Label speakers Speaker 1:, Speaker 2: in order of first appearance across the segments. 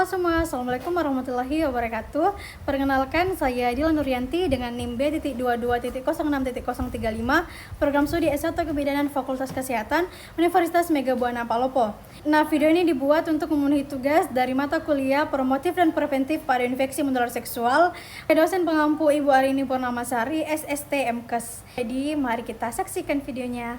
Speaker 1: semua, Assalamualaikum warahmatullahi wabarakatuh. Perkenalkan, saya Dila Nuryanti dengan NIM B.22.06.035, Program Studi S1 Kebidanan Fakultas Kesehatan Universitas Mega Buana Palopo. Nah, video ini dibuat untuk memenuhi tugas dari mata kuliah Promotif dan Preventif pada Infeksi Menular Seksual. Dosen pengampu Ibu Arini Purnamasari, SST MKes. Jadi, mari kita saksikan videonya.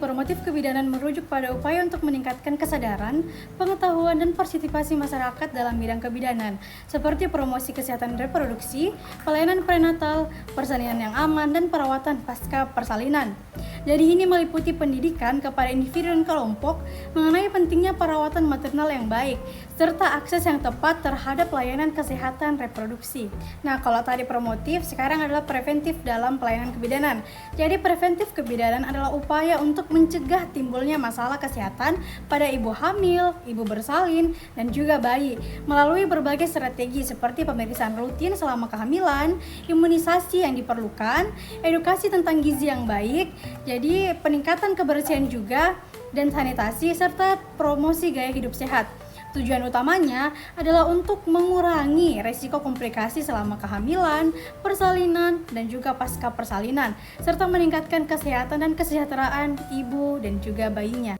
Speaker 1: Promotif kebidanan merujuk pada upaya untuk meningkatkan kesadaran, pengetahuan, dan partisipasi masyarakat dalam bidang kebidanan, seperti promosi kesehatan reproduksi, pelayanan prenatal, persalinan yang aman, dan perawatan pasca persalinan. Jadi ini meliputi pendidikan kepada individu dan kelompok mengenai pentingnya perawatan maternal yang baik, serta akses yang tepat terhadap layanan kesehatan reproduksi. Nah, kalau tadi promotif, sekarang adalah preventif dalam pelayanan kebidanan. Jadi preventif kebidanan adalah upaya untuk mencegah timbulnya masalah kesehatan pada ibu hamil, ibu bersalin, dan juga bayi melalui berbagai strategi seperti pemeriksaan rutin selama kehamilan, imunisasi yang diperlukan, edukasi tentang gizi yang baik, jadi peningkatan kebersihan juga, dan sanitasi, serta promosi gaya hidup sehat. Tujuan utamanya adalah untuk mengurangi resiko komplikasi selama kehamilan, persalinan, dan juga pasca persalinan, serta meningkatkan kesehatan dan kesejahteraan ibu dan juga bayinya.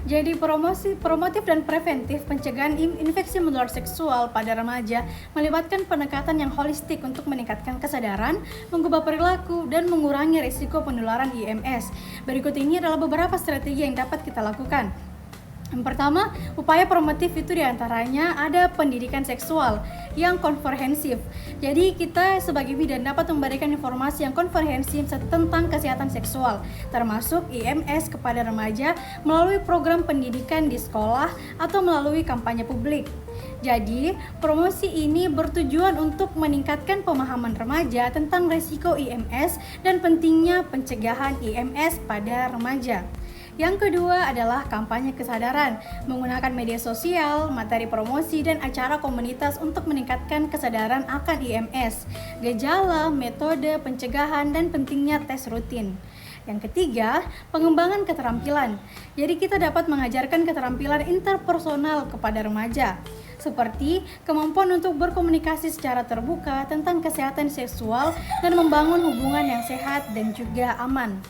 Speaker 1: Jadi promotif dan preventif pencegahan infeksi menular seksual pada remaja melibatkan pendekatan yang holistik untuk meningkatkan kesadaran, mengubah perilaku, dan mengurangi risiko penularan IMS. Berikut ini adalah beberapa strategi yang dapat kita lakukan. Yang pertama, upaya promotif itu diantaranya ada pendidikan seksual yang komprehensif. Jadi kita sebagai bidan dapat memberikan informasi yang komprehensif tentang kesehatan seksual, termasuk IMS kepada remaja melalui program pendidikan di sekolah atau melalui kampanye publik. Jadi, promosi ini bertujuan untuk meningkatkan pemahaman remaja tentang risiko IMS dan pentingnya pencegahan IMS pada remaja. Yang kedua adalah kampanye kesadaran, menggunakan media sosial, materi promosi, dan acara komunitas untuk meningkatkan kesadaran akan IMS, gejala, metode pencegahan, dan pentingnya tes rutin. Yang ketiga, pengembangan keterampilan. Jadi kita dapat mengajarkan keterampilan interpersonal kepada remaja, seperti kemampuan untuk berkomunikasi secara terbuka tentang kesehatan seksual dan membangun hubungan yang sehat dan juga aman.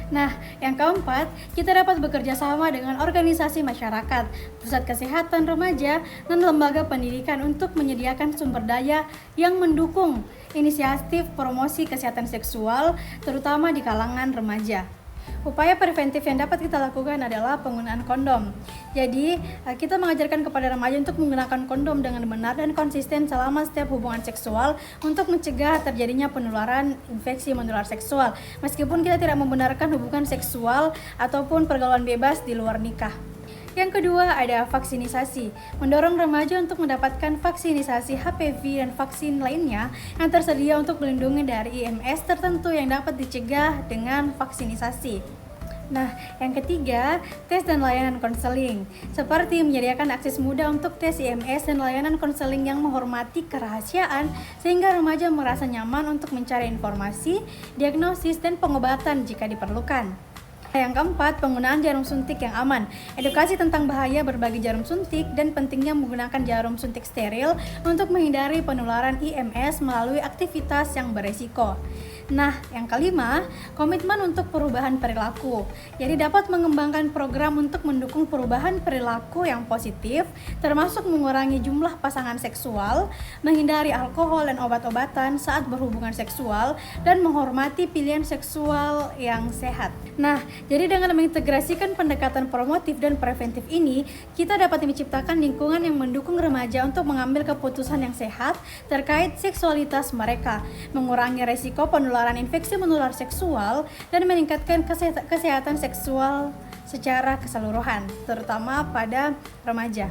Speaker 1: Nah, yang keempat, kita dapat bekerja sama dengan organisasi masyarakat, pusat kesehatan remaja, dan lembaga pendidikan untuk menyediakan sumber daya yang mendukung inisiatif promosi kesehatan seksual, terutama di kalangan remaja. Upaya preventif yang dapat kita lakukan adalah penggunaan kondom. Jadi, kita mengajarkan kepada remaja untuk menggunakan kondom dengan benar dan konsisten selama setiap hubungan seksual untuk mencegah terjadinya penularan infeksi menular seksual, meskipun kita tidak membenarkan hubungan seksual ataupun pergaulan bebas di luar nikah. Yang kedua ada vaksinisasi, mendorong remaja untuk mendapatkan vaksinisasi HPV dan vaksin lainnya yang tersedia untuk melindungi dari IMS tertentu yang dapat dicegah dengan vaksinisasi. Nah, yang ketiga, tes dan layanan konseling, seperti menyediakan akses mudah untuk tes IMS dan layanan konseling yang menghormati kerahasiaan sehingga remaja merasa nyaman untuk mencari informasi, diagnosis, dan pengobatan jika diperlukan. Yang keempat, penggunaan jarum suntik yang aman. Edukasi tentang bahaya berbagi jarum suntik dan pentingnya menggunakan jarum suntik steril untuk menghindari penularan IMS melalui aktivitas yang beresiko. Nah, yang kelima, komitmen untuk perubahan perilaku. Jadi dapat mengembangkan program untuk mendukung perubahan perilaku yang positif, termasuk mengurangi jumlah pasangan seksual, menghindari alkohol dan obat-obatan saat berhubungan seksual, dan menghormati pilihan seksual yang sehat. Nah, jadi dengan mengintegrasikan pendekatan promotif dan preventif ini, kita dapat menciptakan lingkungan yang mendukung remaja untuk mengambil keputusan yang sehat terkait seksualitas mereka, mengurangi resiko penularan infeksi menular seksual, dan meningkatkan kesehatan seksual secara keseluruhan, terutama pada remaja.